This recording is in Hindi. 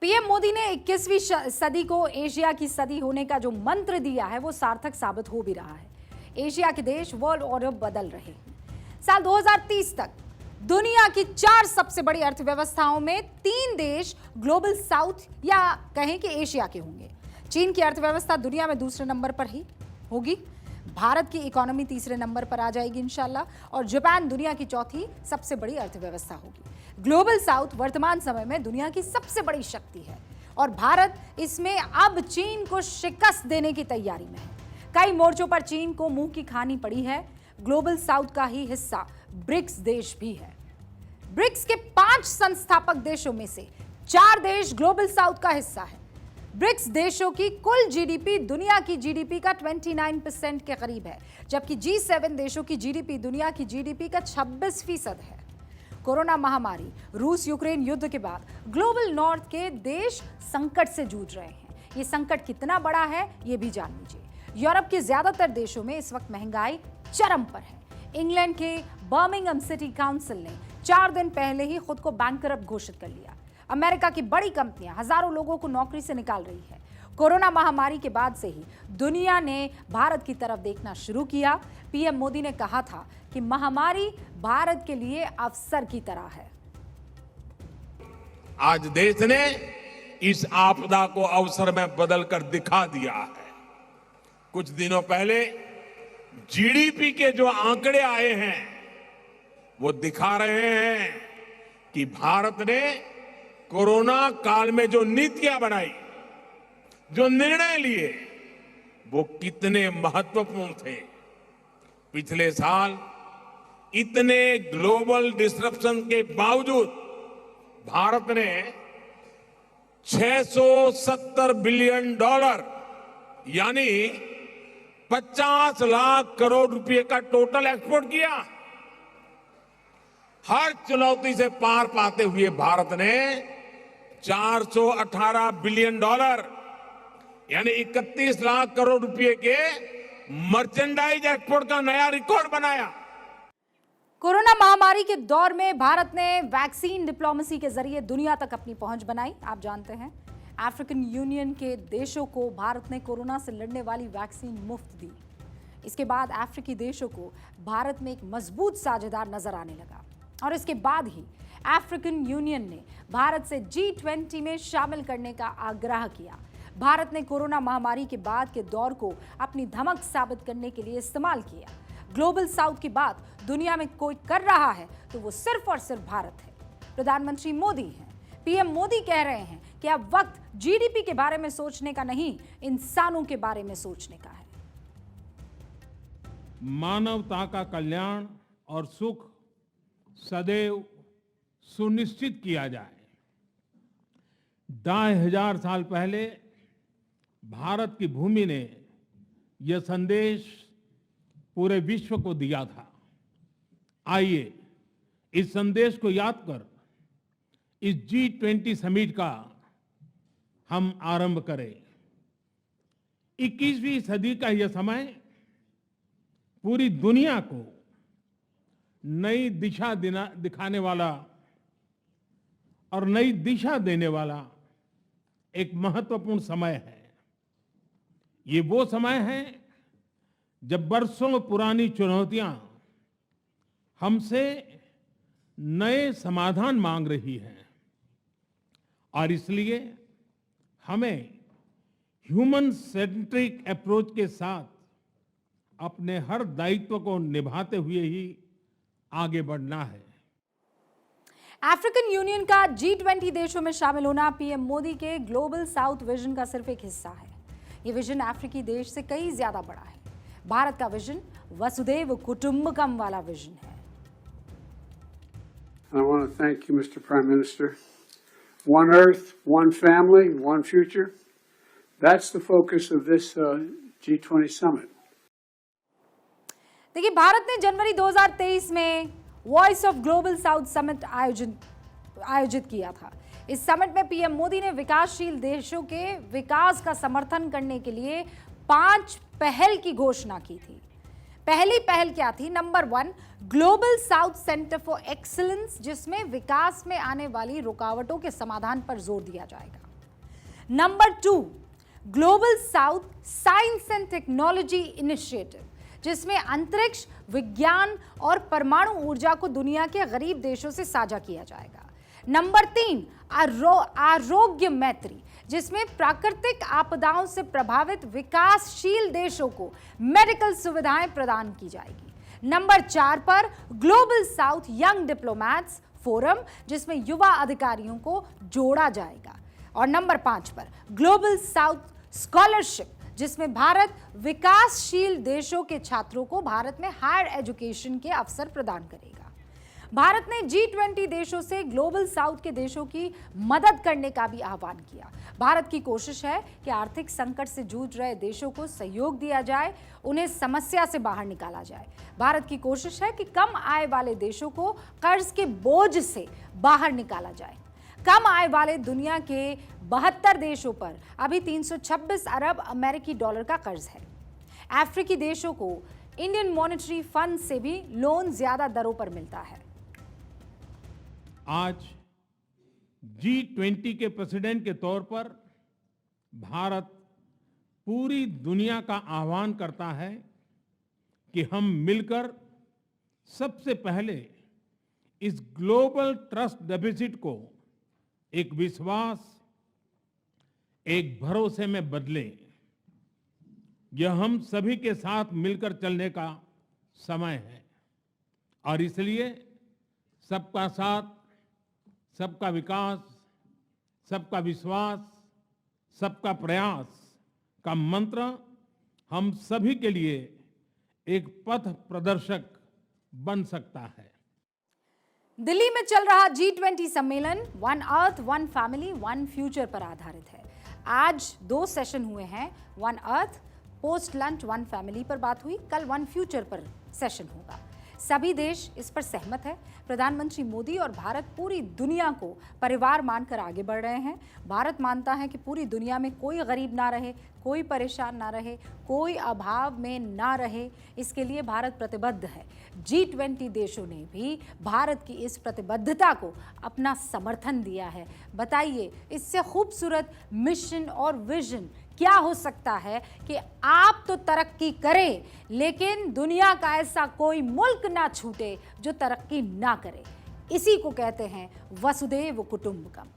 पीएम मोदी ने 21वीं सदी को एशिया की सदी होने का जो मंत्र दिया है वो सार्थक साबित हो भी रहा है। एशिया के देश वर्ल्ड ऑर्डर बदल रहे हैं। साल 2030 तक दुनिया की 4 सबसे बड़ी अर्थव्यवस्थाओं में 3 देश ग्लोबल साउथ या कहें कि एशिया के होंगे। चीन की अर्थव्यवस्था दुनिया में दूसरे नंबर पर ही होगी, भारत की इकोनॉमी तीसरे नंबर पर आ जाएगी इंशाल्लाह, और जापान दुनिया की चौथी सबसे बड़ी अर्थव्यवस्था होगी। ग्लोबल साउथ वर्तमान समय में दुनिया की सबसे बड़ी शक्ति है और भारत इसमें अब चीन को शिकस्त देने की तैयारी में है। कई मोर्चों पर चीन को मुंह की खानी पड़ी है। ग्लोबल साउथ का ही हिस्सा ब्रिक्स देश भी है। ब्रिक्स के 5 संस्थापक देशों में से 4 देश ग्लोबल साउथ का हिस्सा है। ब्रिक्स देशों की कुल जीडीपी दुनिया की जीडीपी का 29% के करीब है, जबकि G7 देशों की जीडीपी दुनिया की जीडीपी का 26% है। कोरोना महामारी, रूस यूक्रेन युद्ध के बाद ग्लोबल नॉर्थ के देश संकट से जूझ रहे हैं। ये संकट कितना बड़ा है ये भी जान लीजिए। यूरोप के ज्यादातर देशों में इस वक्त महंगाई चरम पर है। इंग्लैंड के बर्मिंघम सिटी काउंसिल ने 4 दिन पहले ही खुद को बैंकरप्ट घोषित कर लिया। अमेरिका की बड़ी कंपनियां हजारों लोगों को नौकरी से निकाल रही है। कोरोना महामारी के बाद से ही दुनिया ने भारत की तरफ देखना शुरू किया। पीएम मोदी ने कहा था कि महामारी भारत के लिए अवसर की तरह है। आज देश ने इस आपदा को अवसर में बदलकर दिखा दिया है। कुछ दिनों पहले जीडीपी के जो आंकड़े आए हैं वो दिखा रहे हैं कि भारत ने कोरोना काल में जो नीतियां बनाई, जो निर्णय लिए, वो कितने महत्वपूर्ण थे। पिछले साल इतने ग्लोबल डिसरप्शन के बावजूद भारत ने $670 बिलियन यानी 50 लाख करोड़ रुपए का टोटल एक्सपोर्ट किया। हर चुनौती से पार पाते हुए भारत ने $418 बिलियन यानी 31 लाख करोड़ रुपए के मर्चेंडाइज एक्सपोर्ट का नया रिकॉर्ड बनाया। कोरोना महामारी के दौर में भारत ने वैक्सीन डिप्लोमेसी के जरिए दुनिया तक अपनी पहुंच बनाई। आप जानते हैं अफ्रीकन यूनियन के देशों को भारत ने कोरोना से लड़ने वाली वैक्सीन मुफ्त दी। इसके बाद अफ्रीकी देशों को भारत में एक मजबूत साझेदार नजर आने लगा और इसके बाद ही अफ्रीकन यूनियन ने भारत से G20 में शामिल करने का आग्रह किया। भारत ने कोरोना महामारी के बाद के दौर को अपनी धमक साबित करने के लिए इस्तेमाल किया। ग्लोबल साउथ की बात दुनिया में कोई कर रहा है तो वो सिर्फ और सिर्फ भारत है। प्रधानमंत्री मोदी हैं। पीएम मोदी कह रहे हैं कि अब वक्त जीडीपी के बारे में सोचने का नहीं, इंसानों के बारे में सोचने का है। मानवता का कल्याण और सुख सदैव सुनिश्चित किया जाए। 2500 साल पहले भारत की भूमि ने यह संदेश पूरे विश्व को दिया था। आइए इस संदेश को याद कर इस G20 समिट का हम आरंभ करें। 21वीं सदी का यह समय पूरी दुनिया को नई दिशा दिखाने वाला और नई दिशा देने वाला एक महत्वपूर्ण समय है। ये वो समय है जब बरसों पुरानी चुनौतियां हमसे नए समाधान मांग रही हैं और इसलिए हमें ह्यूमन सेंट्रिक अप्रोच के साथ अपने हर दायित्व को निभाते हुए ही आगे बढ़ना है। अफ्रीकन यूनियन का G20 देशों में शामिल होना पीएम मोदी के ग्लोबल साउथ विजन का सिर्फ एक हिस्सा है। ये विजन अफ्रीकी देश से कई ज्यादा बड़ा है। भारत का विजन वसुधैव कुटुंबकम वाला विजन है। I want to thank you, Mr. Prime Minister. One Earth, one family, one future. That's the focus of this G20 summit. देखिए, भारत ने जनवरी 2023 में voice of global south summit आयोजित किया था। इस समिट में पीएम मोदी ने विकासशील देशों के विकास का समर्थन करने के लिए 5 पहल की घोषणा की थी। पहली पहल क्या थी? Number 1, global south centre for excellence, जिसमें विकास में आने वाली रुकावटों के समाधान पर जोर दिया जाएगा। Number 2, global south science and technology initiative, जिसमें अंतरिक्ष विज्ञान और परमाणु ऊर्जा को दुनिया के गरीब देशों से साझा किया जाएगा। नंबर 3, आरोग्य मैत्री, जिसमें प्राकृतिक आपदाओं से प्रभावित विकासशील देशों को मेडिकल सुविधाएं प्रदान की जाएगी। नंबर 4 पर global south young diplomats forum, जिसमें युवा अधिकारियों को जोड़ा जाएगा। और नंबर 5 पर ग्लोबल साउथ स्कॉलरशिप, जिसमें भारत विकासशील देशों के छात्रों को भारत में हायर एजुकेशन के अवसर प्रदान करेगा। भारत ने G20 देशों से ग्लोबल साउथ के देशों की मदद करने का भी आह्वान किया। भारत की कोशिश है कि आर्थिक संकट से जूझ रहे देशों को सहयोग दिया जाए, उन्हें समस्या से बाहर निकाला जाए। भारत की कोशिश है कि कम आय वाले देशों को कर्ज के बोझ से बाहर निकाला जाए। कम आय वाले दुनिया के 72 देशों पर अभी 326 अरब अमेरिकी डॉलर का कर्ज है। अफ्रीकी देशों को इंडियन मॉनेटरी फंड से भी लोन ज्यादा दरों पर मिलता है। आज G20 के प्रेसिडेंट के तौर पर भारत पूरी दुनिया का आह्वान करता है कि हम मिलकर सबसे पहले इस ग्लोबल ट्रस्ट डेफिसिट को एक विश्वास, एक भरोसे में बदलें। यह हम सभी के साथ मिलकर चलने का समय है और इसलिए सबका साथ, सबका विकास, सबका विश्वास, सबका प्रयास का मंत्र हम सभी के लिए एक पथ प्रदर्शक बन सकता है। दिल्ली में चल रहा G20 सम्मेलन one earth one family one future पर आधारित है। आज 2 सेशन हुए हैं। One earth post lunch one family पर बात हुई, कल वन फ्यूचर पर सेशन होगा। सभी देश इस पर सहमत है। प्रधानमंत्री मोदी और भारत पूरी दुनिया को परिवार मानकर आगे बढ़ रहे हैं। भारत मानता है कि पूरी दुनिया में कोई गरीब ना रहे, कोई परेशान ना रहे, कोई अभाव में ना रहे। इसके लिए भारत प्रतिबद्ध है। G20 देशों ने भी भारत की इस प्रतिबद्धता को अपना समर्थन दिया है। बताइए, इससे खूबसूरत मिशन और विजन क्या हो सकता है कि आप तो तरक्की करें, लेकिन दुनिया का ऐसा कोई मुल्क ना छूटे जो तरक्की ना करे। इसी को कहते हैं वसुधैव कुटुंबकम।